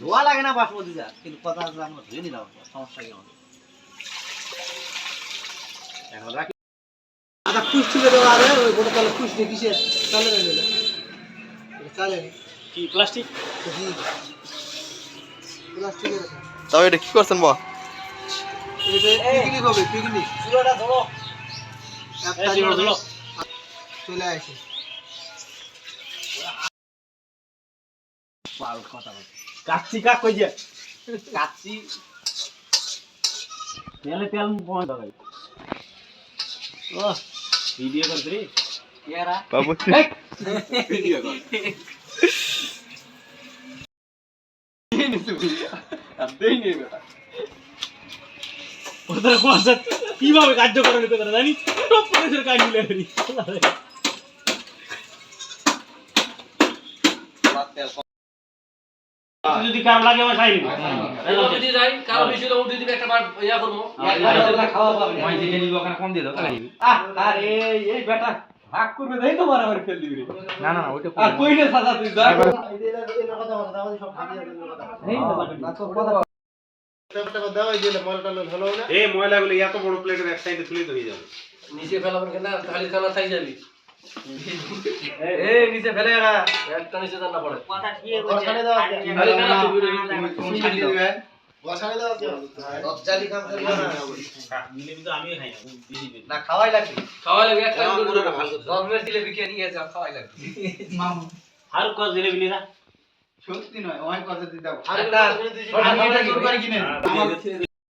ধোয়া লাগে না বাসমতি যা, কিন্তু কথা আছে আমরা ধুয়ে নিলাম, সমস্যা কি আমাদের। এখন রাখি আদা পুষ ছিল তো আরে ওই বড় তালে পুষ দিয়ে কিসে চালে না দিলে চালে কি প্লাস্টিক জি প্লাস্টিকের তাও এটা কি করছেন বা? এটা পিকনিক হবে, পিকনিক চুলাটা ধরো, একটা চুলা ধরো। চলে আসে পাল কথা বল। কাচ্চি কাক কই যে? কাচ্চি তেলে তেল পয়েন্ট হবে। ও ভিডিও করছ রে? ইয়ারা বাবু ভিডিও কর। ওদের কোয়াসা কিভাবে কার্যকর হতে পারে জানি? সব পুলিশের কাজ মিলে রে। যদি কার লাগে আমার খাই নিব। যদি যাই কারো বেশি হলে উঠে দিবে একটা বার ইয়া করবো। খাওয়া পাবে না। মই যেটা নিব ওখানে কম দিয়ে দাও তাহলে দিবি। আরে এই বেটা ভাগ করবে দেই তো মারামারি ফেল দিবি রে। না না না ওইটা আর কই না সাজা তুই যা। এই কথা বল আমাদের সব ভাবি আছে কথা এই না তো কথা টাকা দাও এই দিলে মলটা ভালো না এই ময়লাগুলো এত বড় প্লেটের এক সাইডে তুলে হয়ে যাবে। নিচে ফেলাবেন কেন খালি খানা থাই যাবি। এই নিচে ফেলে না। একটা নিচে জানা পড়ে। কথা ঠিক বসানে দাও আছে খালি খানা তুই তুমি ছাড়ি দিবে বসানে দাও আছে সব জালি কাম করিও না মিলে কিন্তু আমিও খাই না। বেশি বেশি। না খাওয়াই লাগবে খাওয়াই লাগবে একটা করে জন্মের দিলে বিকে নিয়ে যাও খাওয়াই লাগবে মামু আর কত দিলে বিলি না? সত্যি নয় ওই কথা দিতে দাও আরেকটা শুরু করে কিনে